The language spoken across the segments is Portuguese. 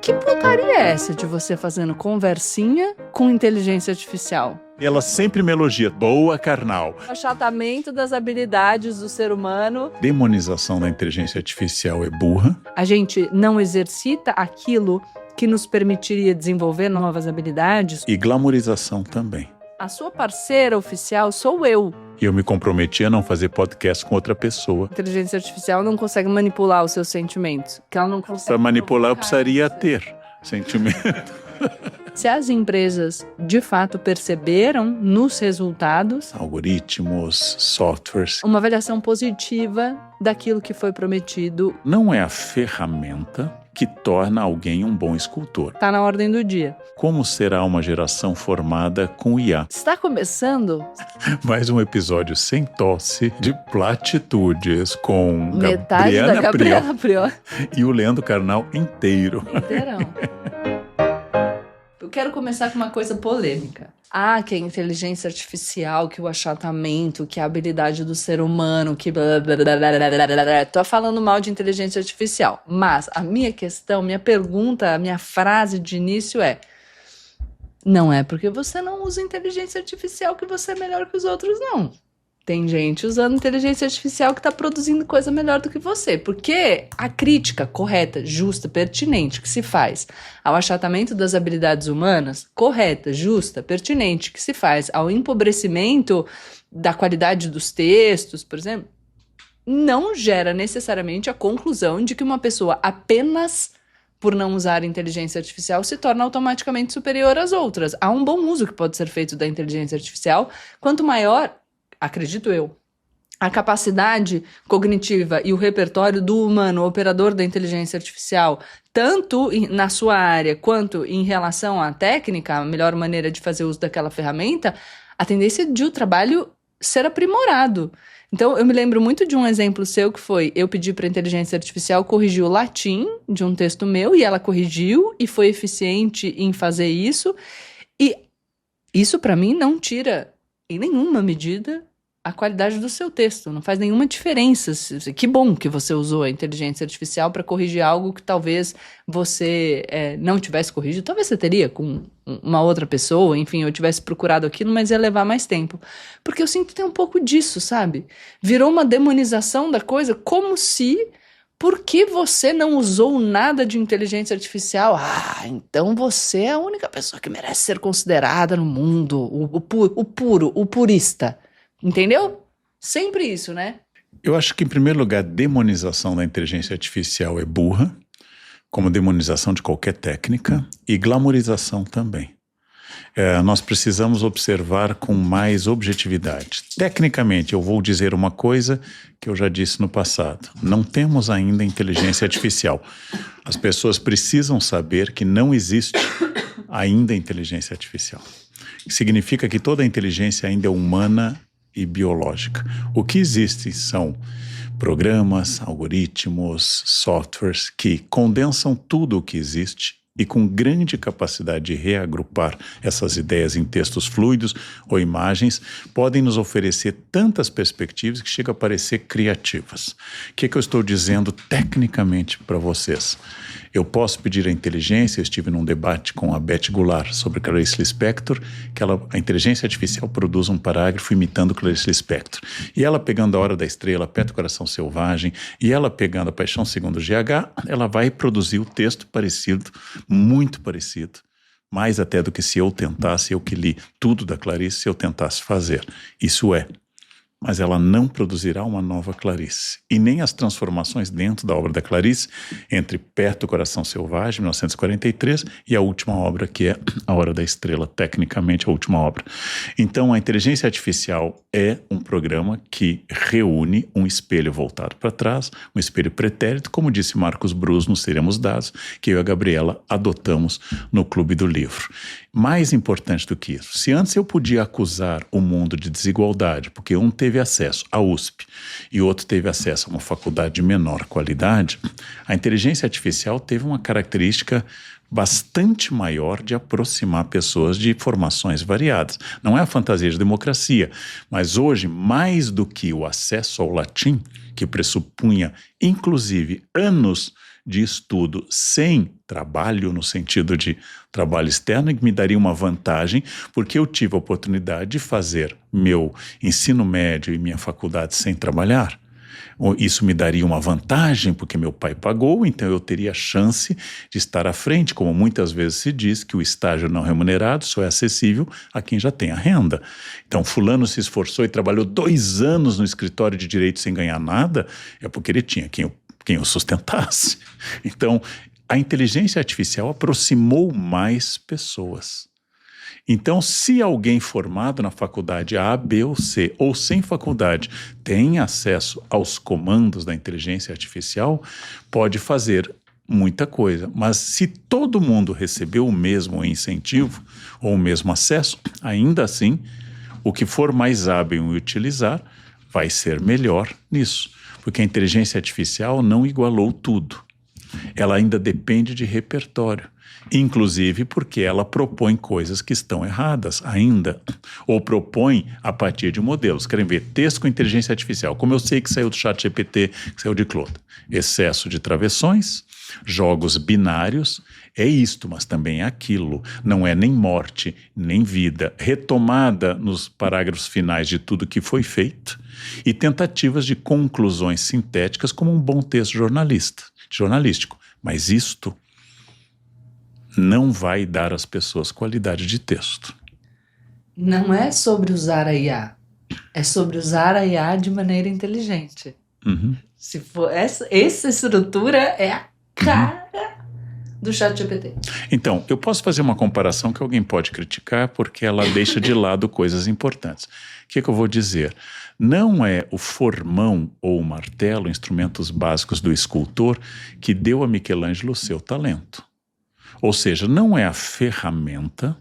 Que putaria é essa de você fazendo conversinha com inteligência artificial? E ela sempre me elogia. Boa, carnal. Achatamento das habilidades do ser humano. Demonização da inteligência artificial é burra. A gente não exercita aquilo que nos permitiria desenvolver novas habilidades. E glamorização também. A sua parceira oficial sou eu. E eu me comprometi a não fazer podcast com outra pessoa. A inteligência artificial não consegue manipular os seus sentimentos. Que ela não consegue. Para manipular, eu precisaria ter sentimento. Se as empresas, de fato, perceberam nos resultados Algoritmos, softwares. uma avaliação positiva daquilo que foi prometido, Não é a ferramenta que torna alguém um bom escultor. está na ordem do dia. Como será uma geração formada com IA? Está começando Mais um episódio sem tosse de platitudes com metade da Gabriela Priol. E o Leandro Carnal inteiro. Inteirão. Eu quero começar com uma coisa polêmica. Que a inteligência artificial, que o achatamento, que a habilidade do ser humano, que blá, blá, blá, blá, blá, blá, blá. Tô falando mal de inteligência artificial. Mas a minha questão, minha pergunta, a minha frase de início é: não é porque você não usa inteligência artificial que você é melhor que os outros, não. Tem gente usando inteligência artificial que está produzindo coisa melhor do que você. Porque a crítica correta, justa, pertinente que se faz ao achatamento das habilidades humanas, correta, justa, pertinente que se faz ao empobrecimento da qualidade dos textos, por exemplo, não gera necessariamente a conclusão de que uma pessoa apenas por não usar inteligência artificial se torna automaticamente superior às outras. Há um bom uso que pode ser feito da inteligência artificial. Quanto maior, acredito eu, a capacidade cognitiva e o repertório do humano, o operador da inteligência artificial, tanto na sua área quanto em relação à técnica, a melhor maneira de fazer uso daquela ferramenta, a tendência de o trabalho ser aprimorado. Então, eu me lembro muito de um exemplo seu que foi, eu pedi para a inteligência artificial corrigir o latim de um texto meu e ela corrigiu e foi eficiente em fazer isso. E isso, para mim, não tira em nenhuma medida a qualidade do seu texto, não faz nenhuma diferença. Que bom que você usou a inteligência artificial para corrigir algo que talvez você não tivesse corrigido, talvez você teria com uma outra pessoa, enfim, eu tivesse procurado aquilo, mas ia levar mais tempo. Porque eu sinto que tem um pouco disso, sabe? Virou uma demonização da coisa, como se, porque você não usou nada de inteligência artificial, então você é a única pessoa que merece ser considerada no mundo, o puro, o purista. Entendeu? Sempre isso, né? Eu acho que, em primeiro lugar, a demonização da inteligência artificial é burra, como demonização de qualquer técnica, e glamorização também. Nós precisamos observar com mais objetividade. Tecnicamente, eu vou dizer uma coisa que eu já disse no passado. Não temos ainda inteligência artificial. As pessoas precisam saber que não existe ainda inteligência artificial. Significa que toda a inteligência ainda é humana e biológica. O que existe são programas, algoritmos, softwares que condensam tudo o que existe e com grande capacidade de reagrupar essas ideias em textos fluidos ou imagens, podem nos oferecer tantas perspectivas que chegam a parecer criativas. O que eu estou dizendo tecnicamente para vocês? Eu posso pedir à inteligência, eu estive num debate com a Beth Goulart sobre Clarice Lispector, que a inteligência artificial produz um parágrafo imitando Clarice Lispector. E ela pegando A Hora da Estrela, Perto do Coração Selvagem, e ela pegando A Paixão Segundo GH, ela vai produzir o texto parecido, muito parecido, mais até do que se eu tentasse, eu que li tudo da Clarice, se eu tentasse fazer. Isso é. Mas ela não produzirá uma nova Clarice. E nem as transformações dentro da obra da Clarice, entre Perto do Coração Selvagem, 1943, e a última obra, que é A Hora da Estrela, tecnicamente a última obra. Então, a inteligência artificial é um programa que reúne um espelho voltado para trás, um espelho pretérito, como disse Marcos Brus no Seremos Dados, que eu e a Gabriela adotamos no Clube do Livro. Mais importante do que isso, se antes eu podia acusar o mundo de desigualdade, porque um teve acesso à USP e outro teve acesso a uma faculdade de menor qualidade, a inteligência artificial teve uma característica bastante maior de aproximar pessoas de formações variadas. Não é a fantasia de democracia, mas hoje, mais do que o acesso ao latim, que pressupunha, inclusive, anos de estudo sem trabalho, no sentido de trabalho externo, que me daria uma vantagem, porque eu tive a oportunidade de fazer meu ensino médio e minha faculdade sem trabalhar. Isso me daria uma vantagem, porque meu pai pagou, então eu teria a chance de estar à frente, como muitas vezes se diz que o estágio não remunerado só é acessível a quem já tem a renda. Então fulano se esforçou e trabalhou 2 anos no escritório de direito sem ganhar nada, é porque ele tinha quem o sustentasse. Então a inteligência artificial aproximou mais pessoas. Então, se alguém formado na faculdade A, B ou C, ou sem faculdade, tem acesso aos comandos da inteligência artificial, pode fazer muita coisa. Mas se todo mundo recebeu o mesmo incentivo ou o mesmo acesso, ainda assim, o que for mais hábil em utilizar vai ser melhor nisso. Porque a inteligência artificial não igualou tudo. Ela ainda depende de repertório. Inclusive porque ela propõe coisas que estão erradas ainda, ou propõe a partir de modelos. Querem ver texto com inteligência artificial, como eu sei que saiu do ChatGPT, que saiu de Claude. Excesso de travessões, jogos binários, é isto, mas também é aquilo. Não é nem morte, nem vida. Retomada nos parágrafos finais de tudo que foi feito e tentativas de conclusões sintéticas como um bom texto jornalístico. Mas isto não vai dar às pessoas qualidade de texto. Não é sobre usar a IA, é sobre usar a IA de maneira inteligente. Uhum. Se for essa estrutura é a cara do ChatGPT. Então, eu posso fazer uma comparação que alguém pode criticar porque ela deixa de lado coisas importantes. O que eu vou dizer? Não é o formão ou o martelo, instrumentos básicos do escultor, que deu a Michelangelo o seu talento. Ou seja, não é a ferramenta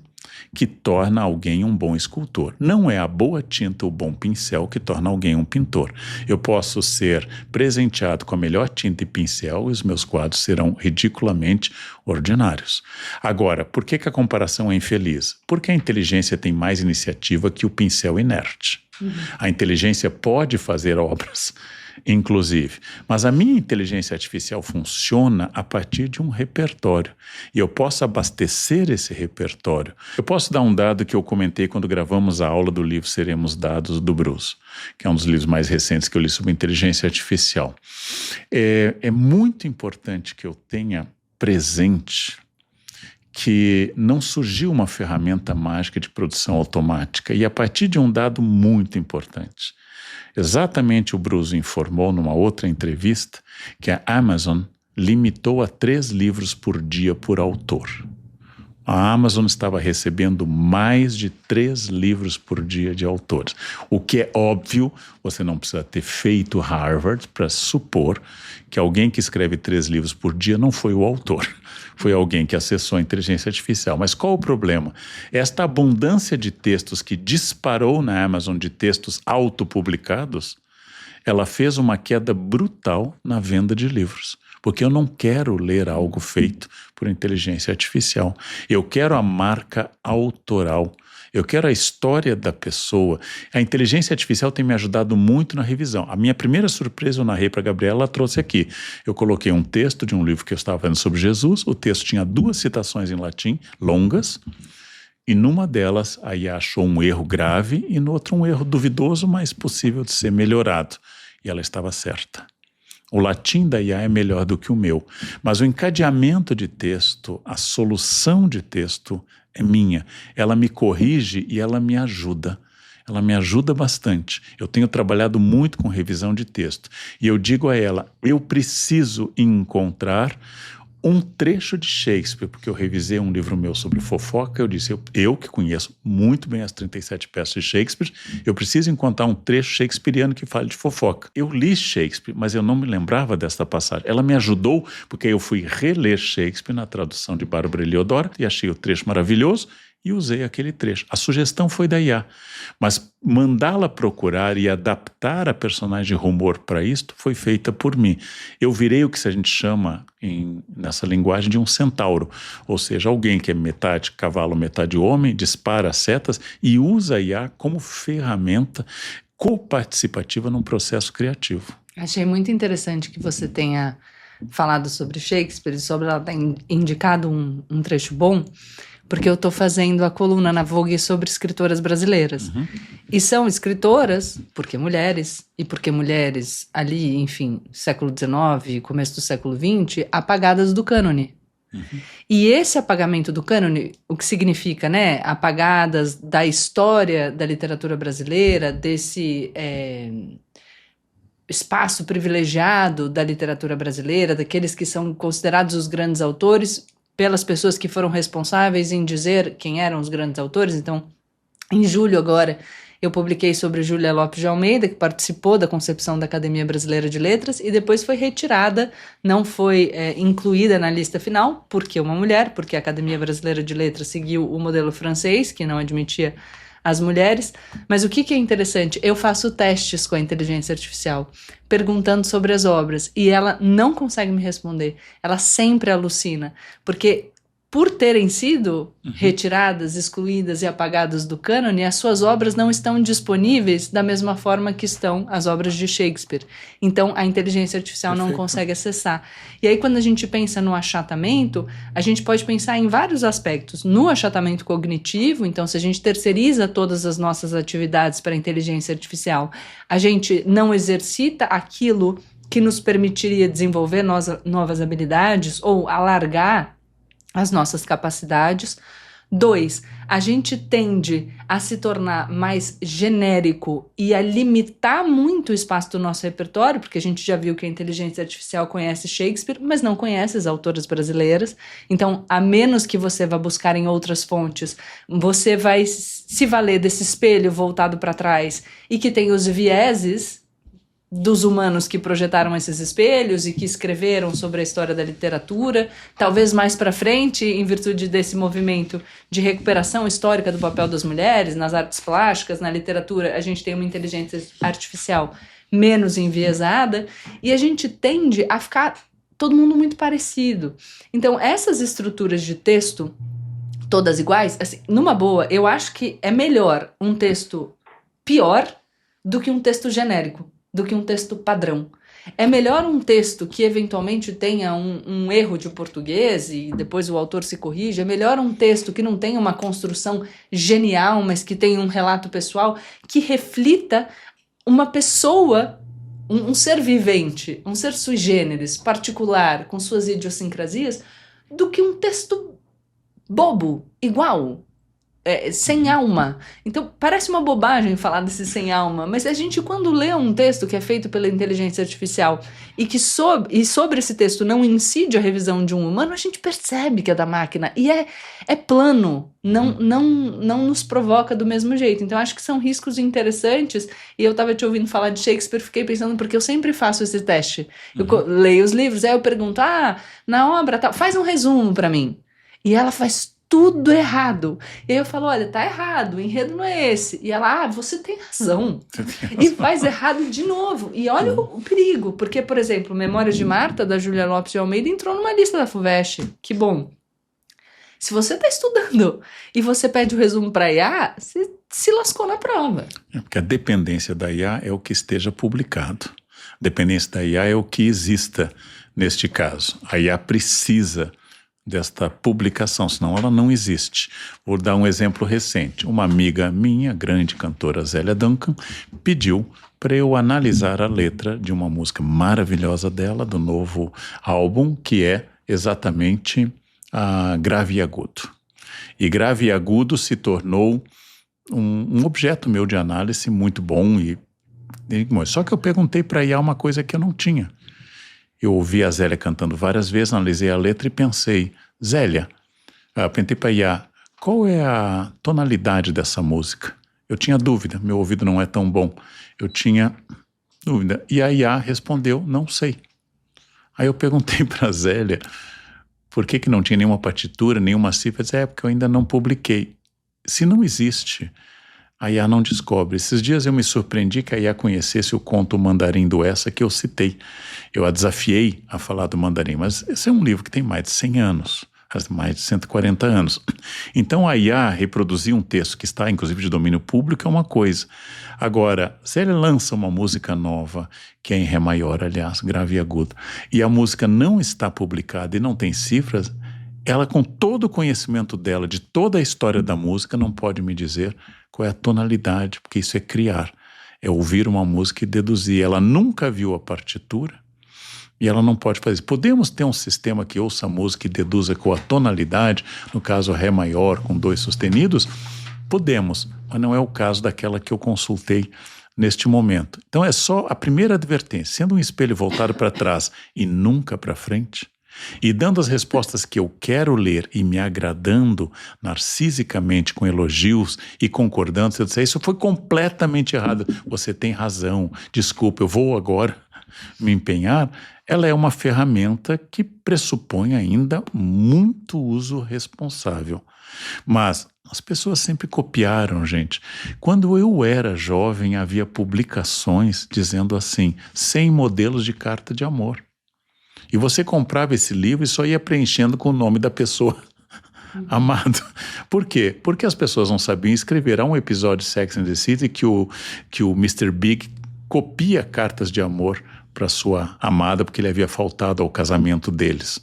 que torna alguém um bom escultor. Não é a boa tinta ou o bom pincel que torna alguém um pintor. Eu posso ser presenteado com a melhor tinta e pincel e os meus quadros serão ridiculamente ordinários. Agora, por que a comparação é infeliz? Porque a inteligência tem mais iniciativa que o pincel inerte. A inteligência pode fazer obras, inclusive, mas a minha inteligência artificial funciona a partir de um repertório e eu posso abastecer esse repertório. Eu posso dar um dado que eu comentei quando gravamos a aula do livro Seremos Dados, do Bruce, que é um dos livros mais recentes que eu li sobre inteligência artificial. É muito importante que eu tenha presente que não surgiu uma ferramenta mágica de produção automática e a partir de um dado muito importante. Exatamente o Bruce informou numa outra entrevista que a Amazon limitou a 3 livros por dia por autor. A Amazon estava recebendo mais de 3 livros por dia de autores. O que é óbvio, você não precisa ter feito Harvard para supor que alguém que escreve 3 livros por dia não foi o autor. Foi alguém que acessou a inteligência artificial. Mas qual o problema? Esta abundância de textos que disparou na Amazon, de textos autopublicados, ela fez uma queda brutal na venda de livros. Porque eu não quero ler algo feito por inteligência artificial. Eu quero a marca autoral. Eu quero a história da pessoa. A inteligência artificial tem me ajudado muito na revisão. A minha primeira surpresa eu narrei para a Gabriela, ela trouxe aqui. Eu coloquei um texto de um livro que eu estava vendo sobre Jesus. O texto tinha 2 citações em latim, longas. E numa delas, a IA achou um erro grave e no outro um erro duvidoso, mas possível de ser melhorado. E ela estava certa. O latim da IA é melhor do que o meu, mas o encadeamento de texto, a solução de texto é minha. Ela me corrige e ela me ajuda. Ela me ajuda bastante. Eu tenho trabalhado muito com revisão de texto e eu digo a ela, eu preciso encontrar um trecho de Shakespeare, porque eu revisei um livro meu sobre fofoca, eu disse, eu que conheço muito bem as 37 peças de Shakespeare, eu preciso encontrar um trecho shakespeariano que fale de fofoca. Eu li Shakespeare, mas eu não me lembrava desta passagem. Ela me ajudou, porque eu fui reler Shakespeare na tradução de Bárbara Eliodoro e achei o trecho maravilhoso, e usei aquele trecho. A sugestão foi da IA, mas mandá-la procurar e adaptar a personagem de rumor para isto foi feita por mim. Eu virei o que a gente chama, nessa linguagem, de um centauro, ou seja, alguém que é metade cavalo, metade homem, dispara setas e usa a IA como ferramenta coparticipativa num processo criativo. Achei muito interessante que você tenha falado sobre Shakespeare, sobre ela ter indicado um trecho bom, porque eu estou fazendo a coluna na Vogue sobre escritoras brasileiras. E são escritoras, porque mulheres, e porque mulheres ali, enfim, século XIX, começo do século XX, apagadas do cânone. E esse apagamento do cânone, o que significa, né? Apagadas da história da literatura brasileira, desse espaço privilegiado da literatura brasileira, daqueles que são considerados os grandes autores, pelas pessoas que foram responsáveis em dizer quem eram os grandes autores. Então, em julho agora, eu publiquei sobre Júlia Lopes de Almeida, que participou da concepção da Academia Brasileira de Letras e depois foi retirada, não foi incluída na lista final, porque uma mulher, porque a Academia Brasileira de Letras seguiu o modelo francês, que não admitia as mulheres. Mas o que é interessante? Eu faço testes com a inteligência artificial, perguntando sobre as obras, e ela não consegue me responder. Ela sempre alucina, porque por terem sido retiradas, excluídas e apagadas do cânone, as suas obras não estão disponíveis da mesma forma que estão as obras de Shakespeare. Então, a inteligência artificial não consegue acessar. E aí, quando a gente pensa no achatamento, a gente pode pensar em vários aspectos. No achatamento cognitivo, então, se a gente terceiriza todas as nossas atividades para a inteligência artificial, a gente não exercita aquilo que nos permitiria desenvolver novas habilidades ou alargar as nossas capacidades. 2, a gente tende a se tornar mais genérico e a limitar muito o espaço do nosso repertório, porque a gente já viu que a inteligência artificial conhece Shakespeare, mas não conhece as autoras brasileiras. Então, a menos que você vá buscar em outras fontes, você vai se valer desse espelho voltado para trás e que tem os vieses dos humanos que projetaram esses espelhos e que escreveram sobre a história da literatura. Talvez mais para frente, em virtude desse movimento de recuperação histórica do papel das mulheres nas artes plásticas, na literatura, a gente tem uma inteligência artificial menos enviesada e a gente tende a ficar todo mundo muito parecido. Então, essas estruturas de texto, todas iguais, assim, numa boa, eu acho que é melhor um texto pior do que um texto genérico, do que um texto padrão. É melhor um texto que eventualmente tenha um erro de português e depois o autor se corrige. É melhor um texto que não tenha uma construção genial, mas que tenha um relato pessoal que reflita uma pessoa, um ser vivente, um ser sui generis, particular, com suas idiosincrasias, do que um texto bobo, igual. Sem alma. Então, parece uma bobagem falar desse sem alma, mas a gente, quando lê um texto que é feito pela inteligência artificial e que sobre esse texto não incide a revisão de um humano, a gente percebe que é da máquina e é plano, não nos provoca do mesmo jeito. Então, acho que são riscos interessantes e eu estava te ouvindo falar de Shakespeare, fiquei pensando, porque eu sempre faço esse teste. Eu leio os livros, aí eu pergunto, na obra tal, faz um resumo para mim. E ela faz tudo errado. E aí eu falo, olha, tá errado, o enredo não é esse. E ela, você tem razão. E faz errado de novo. E olha o perigo, porque, por exemplo, Memórias de Marta, da Júlia Lopes de Almeida, entrou numa lista da FUVEST. Que bom. Se você tá estudando e você pede o resumo para IA, você se lascou na prova. Porque a dependência da IA é o que esteja publicado. A dependência da IA é o que exista neste caso. A IA precisa desta publicação, senão ela não existe. Vou dar um exemplo recente. Uma amiga minha, grande cantora Zélia Duncan, pediu para eu analisar a letra de uma música maravilhosa dela, do novo álbum, que é exatamente a Grave e Agudo. E Grave e Agudo se tornou um objeto meu de análise muito bom. Só que eu perguntei para a IA uma coisa que eu não tinha. Eu ouvi a Zélia cantando várias vezes, analisei a letra e pensei, Zélia, perguntei para a IA, qual é a tonalidade dessa música? Eu tinha dúvida, meu ouvido não é tão bom. Eu tinha dúvida. E a IA respondeu, não sei. Aí eu perguntei para a Zélia, por que não tinha nenhuma partitura, nenhuma cifra? Ela disse, porque eu ainda não publiquei. Se não existe, a IA não descobre. Esses dias eu me surpreendi que a IA conhecesse o conto Mandarim do Essa que eu citei. Eu a desafiei a falar do Mandarim, mas esse é um livro que tem mais de 100 anos. há mais de 140 anos. Então, a IA reproduzir um texto que está, inclusive, de domínio público é uma coisa. Agora, se ele lança uma música nova, que é em Ré maior, aliás, grave e agudo, e a música não está publicada e não tem cifras, ela, com todo o conhecimento dela, de toda a história da música, não pode me dizer qual é a tonalidade, porque isso é criar, é ouvir uma música e deduzir. Ela nunca viu a partitura e ela não pode fazer isso. Podemos ter um sistema que ouça a música e deduza com a tonalidade, no caso Ré maior com 2 sustenidos? Podemos, mas não é o caso daquela que eu consultei neste momento. Então é só a primeira advertência, sendo um espelho voltado para trás e nunca para frente, e dando as respostas que eu quero ler e me agradando narcisicamente com elogios e concordando, você diz, isso foi completamente errado, você tem razão, desculpa, eu vou agora me empenhar. Ela é uma ferramenta que pressupõe ainda muito uso responsável. Mas as pessoas sempre copiaram, gente. Quando eu era jovem, havia publicações dizendo assim, 100 modelos de carta de amor. E você comprava esse livro e só ia preenchendo com o nome da pessoa amada. Por quê? Porque as pessoas não sabiam escrever. Há um episódio de Sex and the City que o Mr. Big copia cartas de amor para sua amada porque ele havia faltado ao casamento deles.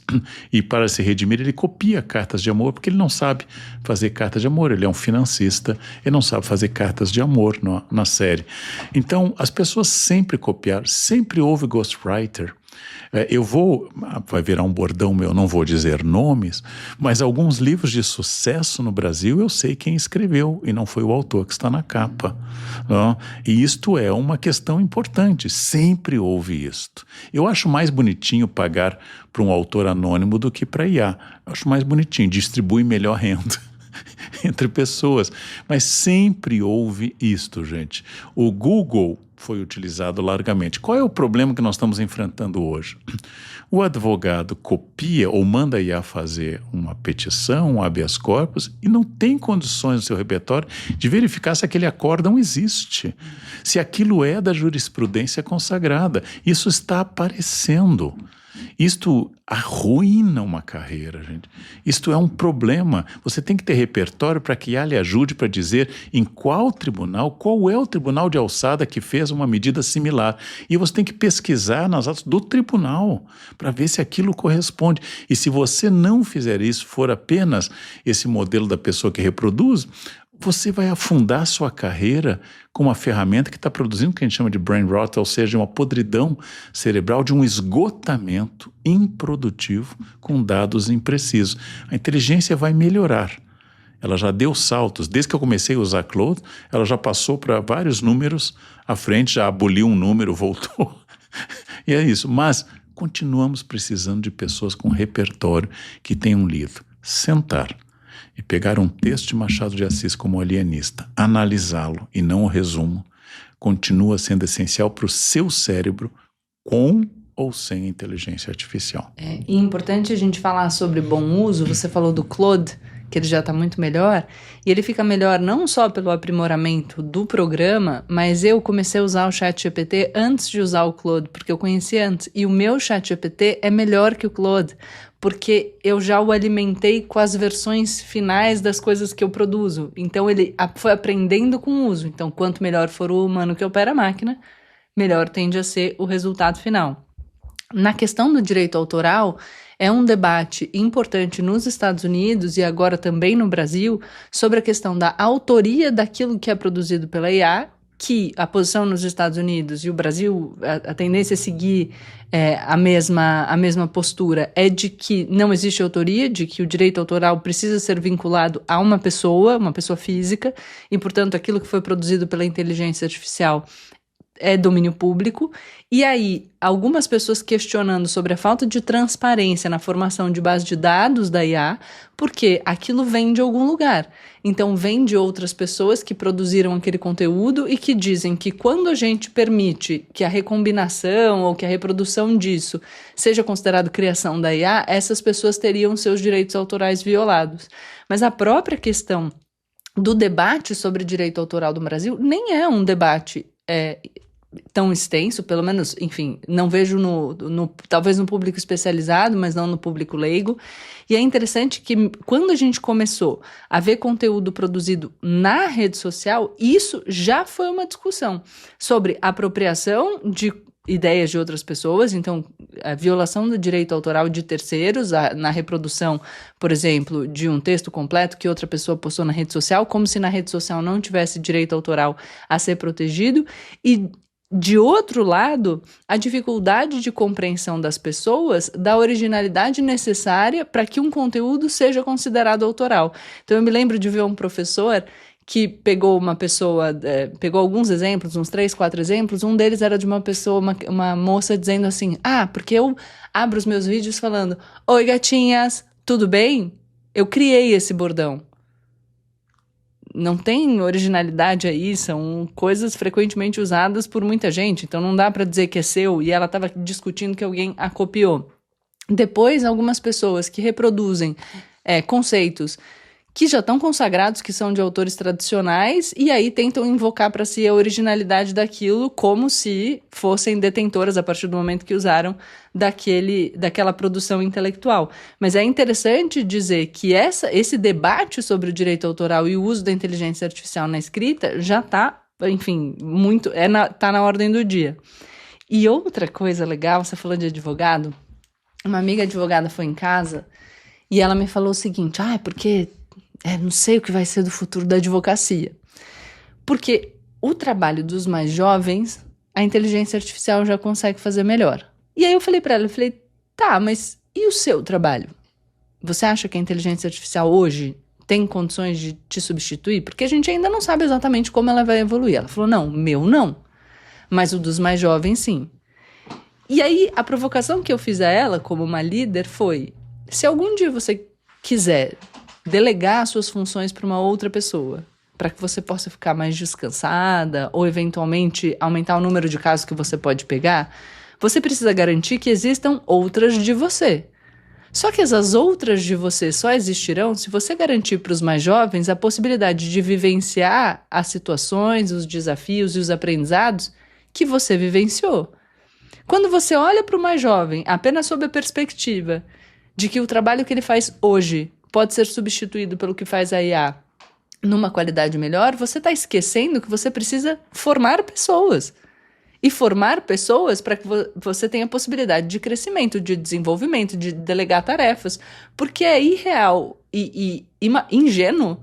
E para se redimir ele copia cartas de amor porque ele não sabe fazer cartas de amor. Ele é um financista, ele não sabe fazer cartas de amor na série. Então as pessoas sempre copiaram, sempre houve ghostwriter. Vai virar um bordão meu, não vou dizer nomes, mas alguns livros de sucesso no Brasil eu sei quem escreveu e não foi o autor que está na capa. Não? E isto é uma questão importante, sempre houve isto. Eu acho mais bonitinho pagar para um autor anônimo do que para IA. Eu acho mais bonitinho, distribui melhor renda entre pessoas. Mas sempre houve isto, gente. O Google foi utilizado largamente. Qual é o problema que nós estamos enfrentando hoje? O advogado copia ou manda a IA fazer uma petição, um habeas corpus, e não tem condições no seu repertório de verificar se aquele acórdão existe, se aquilo é da jurisprudência consagrada. Isso está aparecendo. Isto arruína uma carreira, gente. Isto é um problema. Você tem que ter repertório para que IA lhe ajude para dizer em qual é o tribunal de alçada que fez uma medida similar. E você tem que pesquisar nas atas do tribunal para ver se aquilo corresponde. E se você não fizer isso, for apenas esse modelo da pessoa que reproduz, você vai afundar sua carreira com uma ferramenta que está produzindo o que a gente chama de brain rot, ou seja, uma podridão cerebral, de um esgotamento improdutivo com dados imprecisos. A inteligência vai melhorar. Ela já deu saltos. Desde que eu comecei a usar Claude, ela já passou para vários números à frente, já aboliu um número, voltou. E é isso. Mas continuamos precisando de pessoas com repertório que tenham lido. Sentar e pegar um texto de Machado de Assis como alienista, analisá-lo e não o resumo, continua sendo essencial para o seu cérebro, com ou sem inteligência artificial. É importante a gente falar sobre bom uso. Você falou do Claude, que ele já está muito melhor, e ele fica melhor não só pelo aprimoramento do programa, mas eu comecei a usar o ChatGPT antes de usar o Claude, porque eu conhecia antes, e o meu ChatGPT é melhor que o Claude, porque eu já o alimentei com as versões finais das coisas que eu produzo. Então ele foi aprendendo com o uso. Então quanto melhor for o humano que opera a máquina, melhor tende a ser o resultado final. Na questão do direito autoral, é um debate importante nos Estados Unidos e agora também no Brasil sobre a questão da autoria daquilo que é produzido pela IA, que a posição nos Estados Unidos e o Brasil, a tendência é seguir a mesma postura, é de que não existe autoria, de que o direito autoral precisa ser vinculado a uma pessoa física, e, portanto, aquilo que foi produzido pela inteligência artificial é domínio público. E aí, algumas pessoas questionando sobre a falta de transparência na formação de base de dados da IA, porque aquilo vem de algum lugar. Então, vem de outras pessoas que produziram aquele conteúdo e que dizem que quando a gente permite que a recombinação ou que a reprodução disso seja considerado criação da IA, essas pessoas teriam seus direitos autorais violados. Mas a própria questão do debate sobre direito autoral do Brasil nem é um debate tão extenso, pelo menos, enfim, não vejo talvez no público especializado, mas não no público leigo. E é interessante que quando a gente começou a ver conteúdo produzido na rede social, isso já foi uma discussão sobre apropriação de ideias de outras pessoas, então a violação do direito autoral de terceiros na reprodução, por exemplo, de um texto completo que outra pessoa postou na rede social, como se na rede social não tivesse direito autoral a ser protegido, e de outro lado, a dificuldade de compreensão das pessoas da originalidade necessária para que um conteúdo seja considerado autoral. Então eu me lembro de ver um professor que pegou uma pessoa, pegou alguns exemplos, uns 3, 4 exemplos, um deles era de uma pessoa, uma moça dizendo assim, porque eu abro os meus vídeos falando, oi gatinhas, tudo bem? Eu criei esse bordão. Não tem originalidade aí, são coisas frequentemente usadas por muita gente, então não dá para dizer que é seu, e ela estava discutindo que alguém a copiou. Depois, algumas pessoas que reproduzem conceitos que já estão consagrados, que são de autores tradicionais, e aí tentam invocar para si a originalidade daquilo como se fossem detentoras a partir do momento que usaram daquela produção intelectual. Mas é interessante dizer que esse debate sobre o direito autoral e o uso da inteligência artificial na escrita já está, enfim, tá na ordem do dia. E outra coisa legal, você falou de advogado, uma amiga advogada foi em casa e ela me falou o seguinte, porque não sei o que vai ser do futuro da advocacia. Porque o trabalho dos mais jovens, a inteligência artificial já consegue fazer melhor. E aí eu falei para ela, tá, mas e o seu trabalho? Você acha que a inteligência artificial hoje tem condições de te substituir? Porque a gente ainda não sabe exatamente como ela vai evoluir. Ela falou, não, o meu não, mas o dos mais jovens sim. E aí a provocação que eu fiz a ela como uma líder foi, se algum dia você quiser delegar suas funções para uma outra pessoa, para que você possa ficar mais descansada ou eventualmente aumentar o número de casos que você pode pegar, você precisa garantir que existam outras de você. Só que essas outras de você só existirão se você garantir para os mais jovens a possibilidade de vivenciar as situações, os desafios e os aprendizados que você vivenciou. Quando você olha para o mais jovem apenas sob a perspectiva de que o trabalho que ele faz hoje pode ser substituído pelo que faz a IA numa qualidade melhor, você está esquecendo que você precisa formar pessoas. E formar pessoas para que você tenha possibilidade de crescimento, de desenvolvimento, de delegar tarefas. Porque é irreal e ingênuo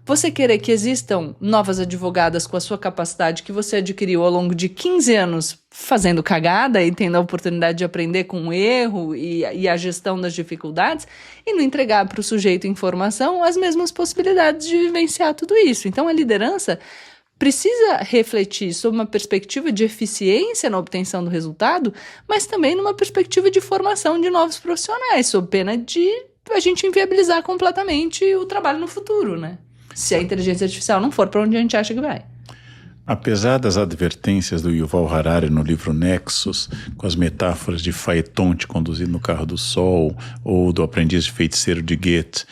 você querer que existam novas advogadas com a sua capacidade que você adquiriu ao longo de 15 anos fazendo cagada e tendo a oportunidade de aprender com o erro e a gestão das dificuldades e não entregar para o sujeito em formação as mesmas possibilidades de vivenciar tudo isso. Então a liderança precisa refletir sobre uma perspectiva de eficiência na obtenção do resultado, mas também numa perspectiva de formação de novos profissionais, sob pena de a gente inviabilizar completamente o trabalho no futuro, né? Se a inteligência artificial não for para onde a gente acha que vai. Apesar das advertências do Yuval Harari no livro Nexus, com as metáforas de Faetonte conduzido no carro do sol, ou do aprendiz de feiticeiro de Goethe,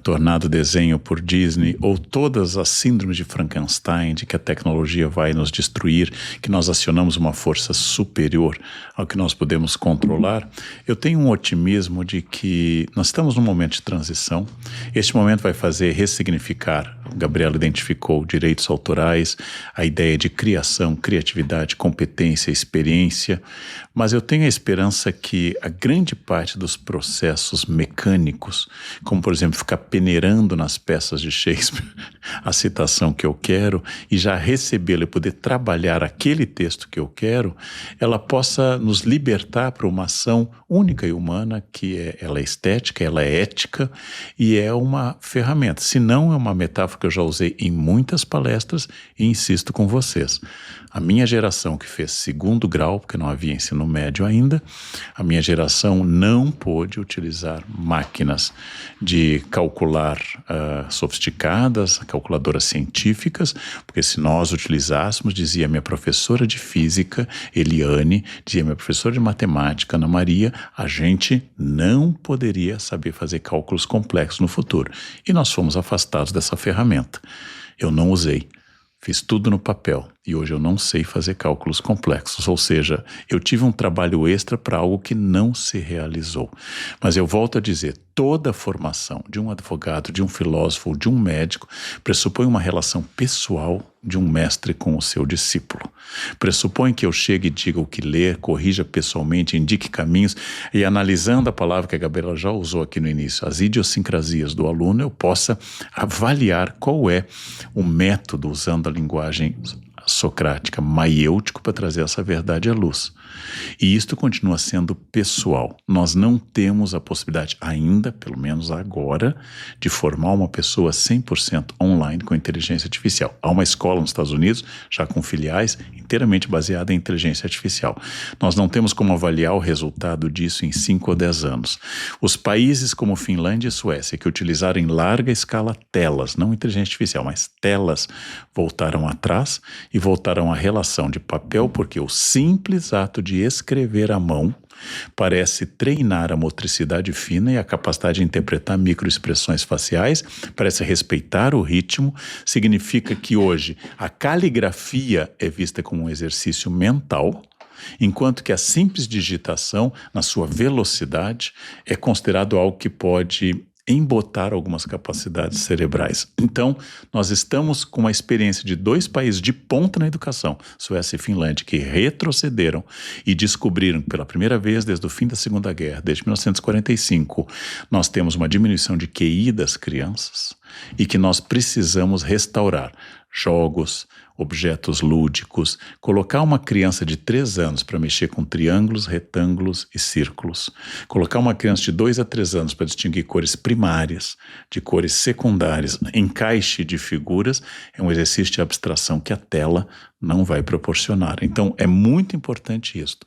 tornado desenho por Disney, ou todas as síndromes de Frankenstein, de que a tecnologia vai nos destruir, que nós acionamos uma força superior ao que nós podemos controlar, eu tenho um otimismo de que nós estamos num momento de transição. Este momento vai fazer ressignificar, o Gabriel identificou, direitos autorais, a ideia de criação, criatividade, competência, experiência, mas eu tenho a esperança que a grande parte dos processos mecânicos, como por exemplo ficar peneirando nas peças de Shakespeare a citação que eu quero e já recebê-la e poder trabalhar aquele texto que eu quero, ela possa nos libertar para uma ação única e humana que ela é estética, ela é ética e é uma ferramenta. Se não, é uma metáfora que eu já usei em muitas palestras e insisto com vocês. A minha geração que fez segundo grau, porque não havia ensino médio ainda, a minha geração não pôde utilizar máquinas de calcular sofisticadas, calculadoras científicas, porque se nós utilizássemos, dizia minha professora de física, Eliane, dizia minha professora de matemática, Ana Maria, a gente não poderia saber fazer cálculos complexos no futuro. E nós fomos afastados dessa ferramenta. Eu não usei. Fiz tudo no papel. E hoje eu não sei fazer cálculos complexos, ou seja, eu tive um trabalho extra para algo que não se realizou. Mas eu volto a dizer, toda a formação de um advogado, de um filósofo, de um médico, pressupõe uma relação pessoal de um mestre com o seu discípulo. Pressupõe que eu chegue e diga o que ler, corrija pessoalmente, indique caminhos e, analisando a palavra que a Gabriela já usou aqui no início, as idiosincrasias do aluno, eu possa avaliar qual é o método, usando a linguagem socrática, maiêutico, para trazer essa verdade à luz. E isto continua sendo pessoal. Nós não temos a possibilidade ainda, pelo menos agora, de formar uma pessoa 100% online com inteligência artificial. Há uma escola nos Estados Unidos, já com filiais, inteiramente baseada em inteligência artificial. Nós não temos como avaliar o resultado disso em 5 ou 10 anos. Os países como Finlândia e Suécia, que utilizaram em larga escala telas, não inteligência artificial, mas telas, voltaram atrás e voltaram à relação de papel, porque o simples ato de escrever à mão parece treinar a motricidade fina e a capacidade de interpretar microexpressões faciais, parece respeitar o ritmo, significa que hoje a caligrafia é vista como um exercício mental, enquanto que a simples digitação, na sua velocidade, é considerado algo que pode embotar algumas capacidades cerebrais. Então, nós estamos com uma experiência de 2 países de ponta na educação, Suécia e Finlândia, que retrocederam e descobriram que pela primeira vez desde o fim da Segunda Guerra, desde 1945, nós temos uma diminuição de QI das crianças e que nós precisamos restaurar jogos, objetos lúdicos, colocar uma criança de 3 anos para mexer com triângulos, retângulos e círculos, colocar uma criança de 2 a 3 anos para distinguir cores primárias de cores secundárias, encaixe de figuras, é um exercício de abstração que a tela não vai proporcionar. Então, é muito importante isso,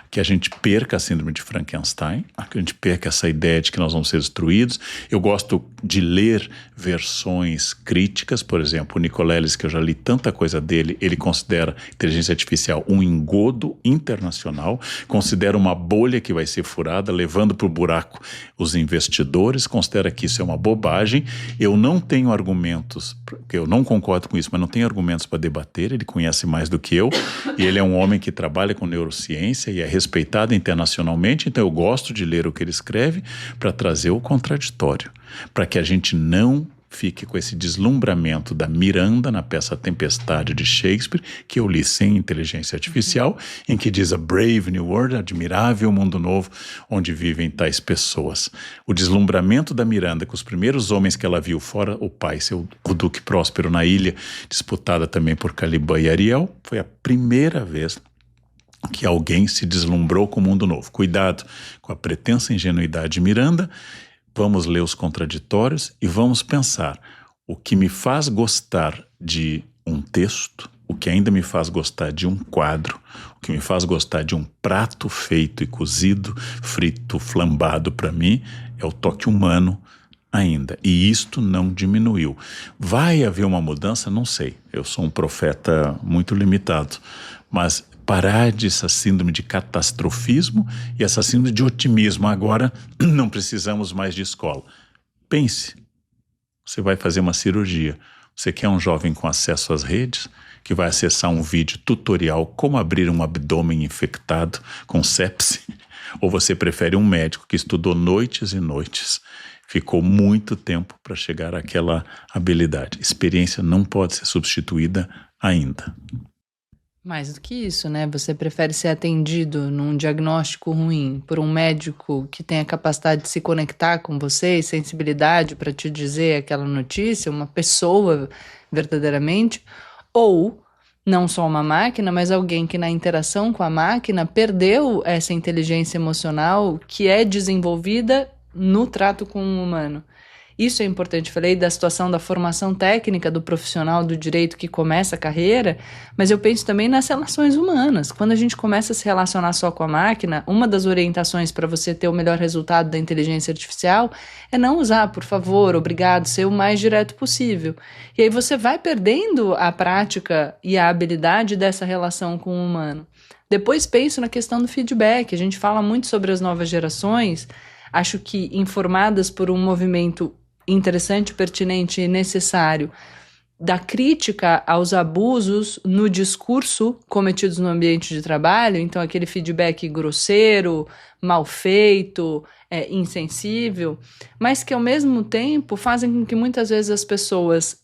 que a gente perca a síndrome de Frankenstein, que a gente perca essa ideia de que nós vamos ser destruídos. Eu gosto de ler versões críticas, por exemplo, o Nicoleles, que eu já li tanta coisa dele, ele considera a inteligência artificial um engodo internacional, considera uma bolha que vai ser furada, levando para o buraco os investidores, considera que isso é uma bobagem. Eu não tenho argumentos, porque eu não concordo com isso, mas não tenho argumentos para debater, ele conhece mais do que eu, e ele é um homem que trabalha com neurociência e é respeitado internacionalmente, então eu gosto de ler o que ele escreve para trazer o contraditório, para que a gente não fique com esse deslumbramento da Miranda na peça Tempestade de Shakespeare, que eu li sem inteligência artificial, em que diz A Brave New World, admirável mundo novo, onde vivem tais pessoas. O deslumbramento da Miranda com os primeiros homens que ela viu, fora o pai, o Duque Próspero na ilha, disputada também por Caliban e Ariel, foi a primeira vez que alguém se deslumbrou com o mundo novo. Cuidado com a pretensa ingenuidade de Miranda. Vamos ler os contraditórios e vamos pensar o que me faz gostar de um texto, o que ainda me faz gostar de um quadro, o que me faz gostar de um prato feito e cozido, frito, flambado para mim, é o toque humano ainda. E isto não diminuiu. Vai haver uma mudança? Não sei. Eu sou um profeta muito limitado, mas parar dessa síndrome de catastrofismo e essa síndrome de otimismo. Agora não precisamos mais de escola. Pense, você vai fazer uma cirurgia. Você quer um jovem com acesso às redes, que vai acessar um vídeo tutorial como abrir um abdômen infectado com sepse? Ou você prefere um médico que estudou noites e noites, ficou muito tempo para chegar àquela habilidade? Experiência não pode ser substituída ainda. Mais do que isso, né? Você prefere ser atendido num diagnóstico ruim por um médico que tem a capacidade de se conectar com você e sensibilidade para te dizer aquela notícia, uma pessoa verdadeiramente, ou não só uma máquina, mas alguém que na interação com a máquina perdeu essa inteligência emocional que é desenvolvida no trato com o humano. Isso é importante. Falei da situação da formação técnica do profissional do direito que começa a carreira, mas eu penso também nas relações humanas. Quando a gente começa a se relacionar só com a máquina, uma das orientações para você ter o melhor resultado da inteligência artificial é não usar, por favor, obrigado, ser o mais direto possível. E aí você vai perdendo a prática e a habilidade dessa relação com o humano. Depois penso na questão do feedback. A gente fala muito sobre as novas gerações, acho que informadas por um movimento interessante, pertinente e necessário da crítica aos abusos no discurso cometidos no ambiente de trabalho, então aquele feedback grosseiro, mal feito, insensível, mas que ao mesmo tempo fazem com que muitas vezes as pessoas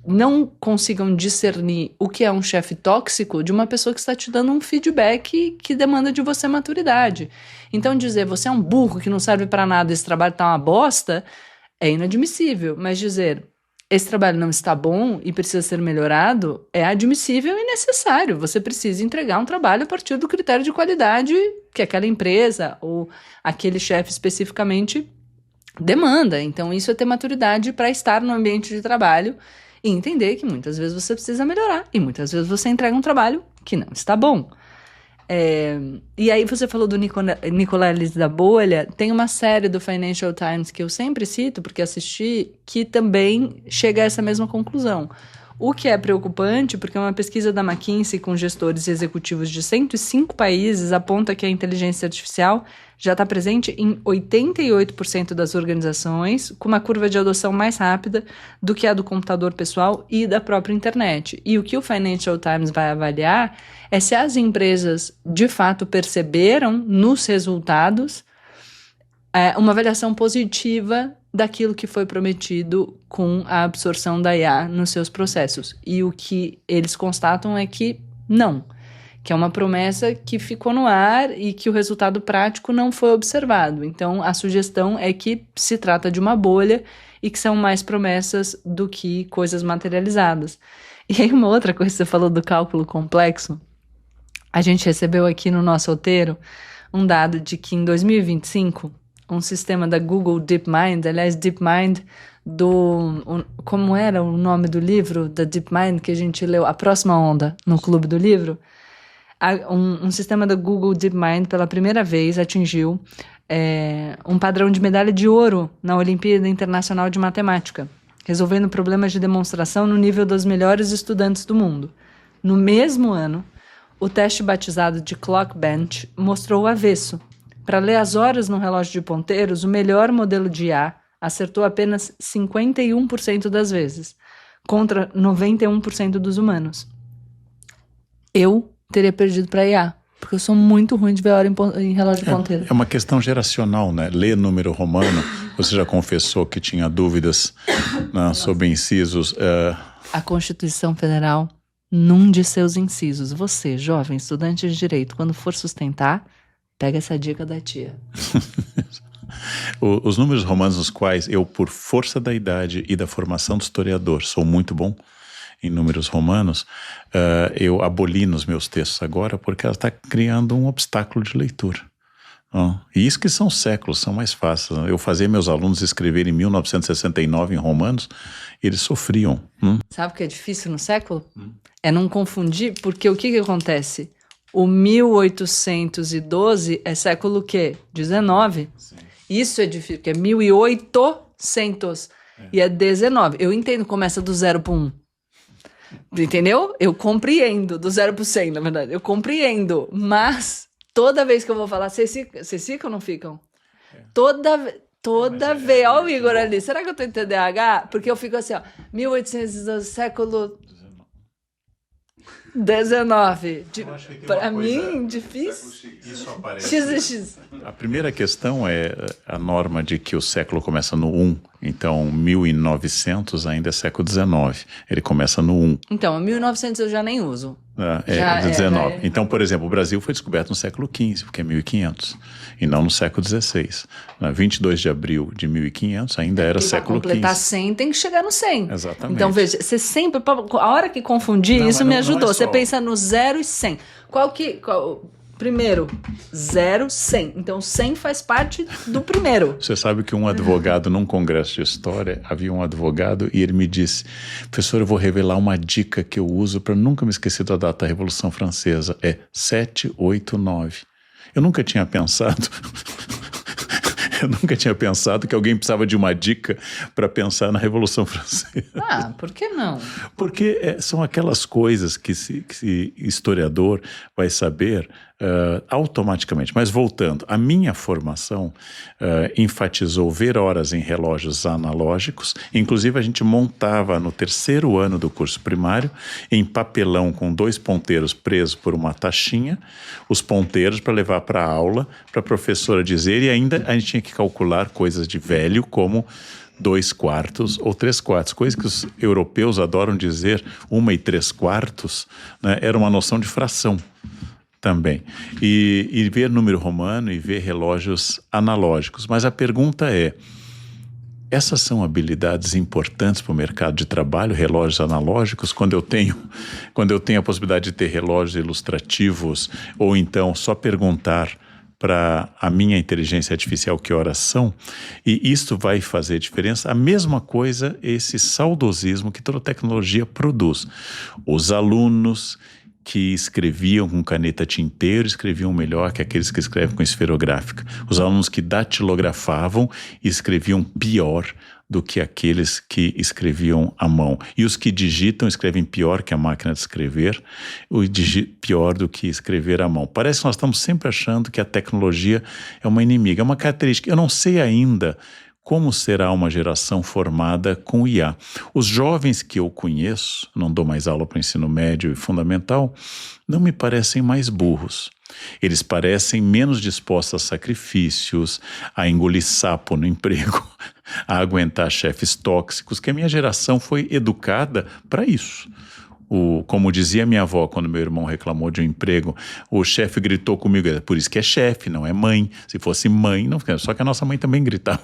não consigam discernir o que é um chefe tóxico de uma pessoa que está te dando um feedback que demanda de você maturidade. Então dizer, você é um burro que não serve para nada, esse trabalho tá uma bosta, é inadmissível, mas dizer, esse trabalho não está bom e precisa ser melhorado, é admissível e necessário. Você precisa entregar um trabalho a partir do critério de qualidade que aquela empresa ou aquele chefe especificamente demanda. Então isso é ter maturidade para estar no ambiente de trabalho e entender que muitas vezes você precisa melhorar e muitas vezes você entrega um trabalho que não está bom. E aí você falou do Nicoleles da Bolha, tem uma série do Financial Times que eu sempre cito, porque assisti, que também chega a essa mesma conclusão. O que é preocupante, porque uma pesquisa da McKinsey com gestores e executivos de 105 países aponta que a inteligência artificial já está presente em 88% das organizações, com uma curva de adoção mais rápida do que a do computador pessoal e da própria internet. E o que o Financial Times vai avaliar é se as empresas de fato perceberam nos resultados uma avaliação positiva daquilo que foi prometido com a absorção da IA nos seus processos. E o que eles constatam é que não, que é uma promessa que ficou no ar e que o resultado prático não foi observado. Então, a sugestão é que se trata de uma bolha e que são mais promessas do que coisas materializadas. E aí, uma outra coisa que você falou do cálculo complexo, a gente recebeu aqui no nosso roteiro um dado de que em 2025, um sistema da Google DeepMind, aliás, DeepMind como era o nome do livro da DeepMind que a gente leu, A Próxima Onda, no Clube do Livro, um sistema da Google DeepMind pela primeira vez atingiu um padrão de medalha de ouro na Olimpíada Internacional de Matemática, resolvendo problemas de demonstração no nível dos melhores estudantes do mundo. No mesmo ano, o teste batizado de Clock Bench mostrou o avesso. Para ler as horas no relógio de ponteiros, o melhor modelo de IA acertou apenas 51% das vezes, contra 91% dos humanos. Eu teria perdido para IA, porque eu sou muito ruim de ver a hora em relógio de ponteiro. É uma questão geracional, né? Ler número romano, você já confessou que tinha dúvidas sobre incisos. A Constituição Federal, num de seus incisos, você, jovem, estudante de direito, quando for sustentar, pega essa dica da tia. Os números romanos, nos quais eu, por força da idade e da formação do historiador, sou muito bom em números romanos, eu aboli nos meus textos agora porque ela está criando um obstáculo de leitura. E isso que são séculos, são mais fáceis. Eu fazia meus alunos escreverem em 1969 em romanos, e eles sofriam. Sabe o que é difícil no século? É não confundir, porque o que acontece? O 1812 é século o quê? 19. Sim. Isso é difícil, porque é 1800 e é 19. Eu entendo, começa do 0 para 1. Entendeu? Eu compreendo, do 0 para 100, na verdade. Eu compreendo, mas toda vez que eu vou falar, vocês ficam ou não ficam? Toda vez, ó o Igor ali, será que eu tô em TDAH? Porque eu fico assim, ó, 1812, século 19. Para mim, difícil. Isso aparece. X. A primeira questão é a norma de que o século começa no 1. Então, 1900 ainda é século 19. Ele começa no 1. Então, 1900 eu já nem uso. É 19. Então, por exemplo, o Brasil foi descoberto no século XV, porque é 1500, e não no século XVI. 22 de abril de 1500 ainda era século XV. Para completar 100 tem que chegar no 100. Exatamente. Então, veja, você sempre, a hora que confundir, isso me ajudou. Você pensa no 0 e 100. Primeiro, 0, 100. Então, 100 faz parte do primeiro. Você sabe que um advogado, num congresso de história, havia um advogado e ele me disse: professor, eu vou revelar uma dica que eu uso para nunca me esquecer da data da Revolução Francesa. É 789. Eu nunca tinha pensado... Eu nunca tinha pensado que alguém precisava de uma dica para pensar na Revolução Francesa. Por que não? Porque são aquelas coisas que se historiador vai saber automaticamente. Mas voltando, a minha formação enfatizou ver horas em relógios analógicos. Inclusive, a gente montava no terceiro ano do curso primário, em papelão com 2 ponteiros presos por uma tachinha, os ponteiros para levar para a aula, para a professora dizer, e ainda a gente tinha que calcular coisas de velho, como 2/4 ou 3/4, coisa que os europeus adoram dizer, 1 3/4, né? Era uma noção de fração também. E ver número romano e ver relógios analógicos. Mas a pergunta é, essas são habilidades importantes para o mercado de trabalho, relógios analógicos, quando eu tenho a possibilidade de ter relógios ilustrativos, ou então só perguntar para a minha inteligência artificial que horas são, e isto vai fazer diferença. A mesma coisa, esse saudosismo que toda tecnologia produz. Os alunos que escreviam com caneta tinteiro escreviam melhor que aqueles que escrevem com esferográfica. Os alunos que datilografavam escreviam pior do que aqueles que escreviam à mão. E os que digitam escrevem pior que a máquina de escrever, pior do que escrever à mão. Parece que nós estamos sempre achando que a tecnologia é uma inimiga, é uma característica. Eu não sei ainda como será uma geração formada com IA. Os jovens que eu conheço, não dou mais aula para o ensino médio e fundamental, não me parecem mais burros. Eles parecem menos dispostos a sacrifícios, a engolir sapo no emprego, a aguentar chefes tóxicos, que a minha geração foi educada para isso. Como dizia minha avó quando meu irmão reclamou de um emprego, o chefe gritou comigo, por isso que é chefe, não é mãe. Se fosse mãe, não ficava. Só que a nossa mãe também gritava.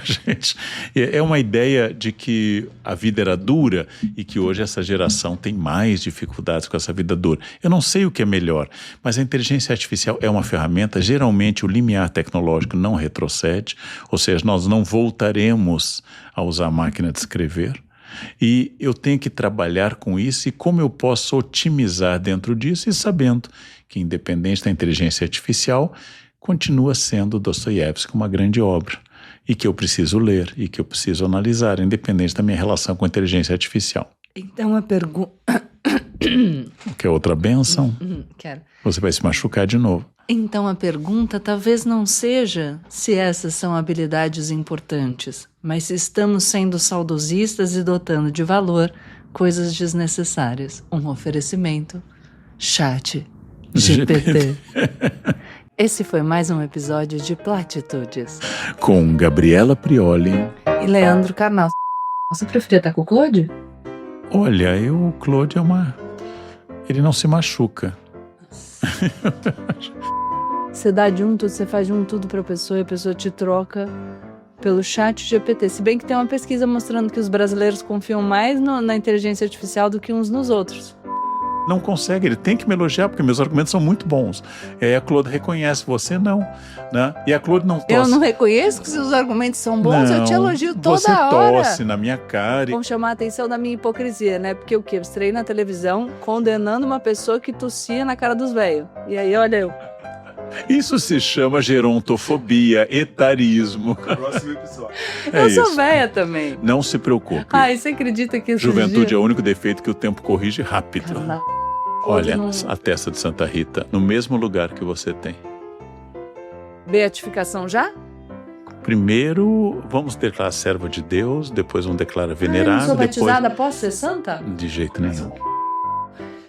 Gente, é uma ideia de que a vida era dura e que hoje essa geração tem mais dificuldades com essa vida dura. Eu não sei o que é melhor, mas a inteligência artificial é uma ferramenta. Geralmente o limiar tecnológico não retrocede, ou seja, nós não voltaremos a usar a máquina de escrever. E eu tenho que trabalhar com isso e como eu posso otimizar dentro disso e sabendo que, independente da inteligência artificial, continua sendo Dostoiévski uma grande obra e que eu preciso ler e que eu preciso analisar, independente da minha relação com a inteligência artificial. Então a pergunta... Quer outra bênção? Quero. Você vai se machucar de novo. Então a pergunta talvez não seja se essas são habilidades importantes, mas se estamos sendo saudosistas e dotando de valor coisas desnecessárias. Um oferecimento. Chat GPT. Esse foi mais um episódio de Platitudes. Com Gabriela Prioli E Leandro Carnal. Você preferia estar com o Claude? Olha, o Claude é uma... Ele não se machuca. Você dá de um tudo, você faz de um tudo pra pessoa e a pessoa te troca pelo chat GPT. Se bem que tem uma pesquisa mostrando que os brasileiros confiam mais na inteligência artificial do que uns nos outros. Não consegue, ele tem que me elogiar porque meus argumentos são muito bons. E aí a Claude reconhece, você não, né? E a Claude não tosse. Eu não reconheço que seus argumentos são bons, eu te elogio toda você hora. Você tosse na minha cara. Vão chamar a atenção da minha hipocrisia, né? Porque o quê? Eu estrei na televisão condenando uma pessoa que tossia na cara dos velhos. E aí, olha eu. Isso se chama gerontofobia, etarismo. Próximo episódio. Eu sou velha também. Não se preocupe. Ai, você acredita que esses Juventude dias... é o único defeito que o tempo corrige rápido. Caramba. Olha, Não... a testa de Santa Rita, no mesmo lugar que você tem. Beatificação já? Primeiro, vamos declarar serva de Deus, depois vamos declarar Eu venerável. não sou batizada, depois... posso ser santa? De jeito nenhum.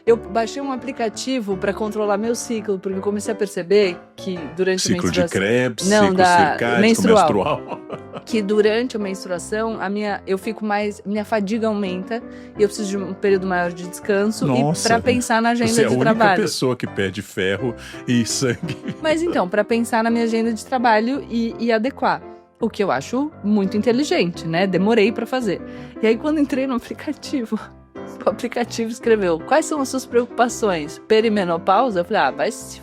Eu baixei um aplicativo para controlar meu ciclo, porque eu comecei a perceber que durante a Ciclo menstruação... de Krebs, Não, ciclo da circádico, menstrual. Que durante a menstruação, eu fico mais... Minha fadiga aumenta e eu preciso de um período maior de descanso. Nossa, e para pensar na agenda você é a de única trabalho. pessoa que perde ferro e sangue. Mas então, para pensar na minha agenda de trabalho e adequar. O que eu acho muito inteligente, né? Demorei para fazer. E aí, quando entrei no aplicativo... O aplicativo escreveu: quais são as suas preocupações? Perimenopausa? Eu falei, vai se...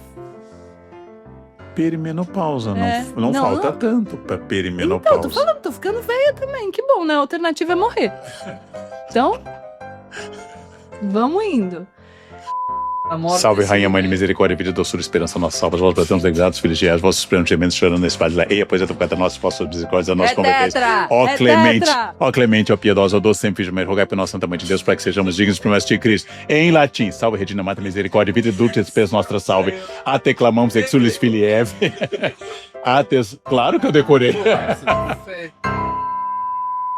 Perimenopausa, não falta tanto para perimenopausa. Então, tô falando, tô ficando velha também, que bom, né? A alternativa é morrer. Então, vamos indo. Salve, Rainha, Mãe de Misericórdia, vida, doçura, esperança, nossa salva, vós batemos degradados, filhos de Ás, vossos esperamos gementos, chorando nesse vale da eia, pois é tu canta nossa, vossa misericórdia, nós converteis. Ó clemente, ó piedosa, ó doce, sempre Virgem, rogai por nós, Santa Mãe de Deus, para que sejamos dignos de promessas de Cristo. Em latim, salve, Regina, Mata, Misericórdia, vida, dulce, espes, nostra salve, ate clamamos, exulis filiev. Ates, claro que eu decorei.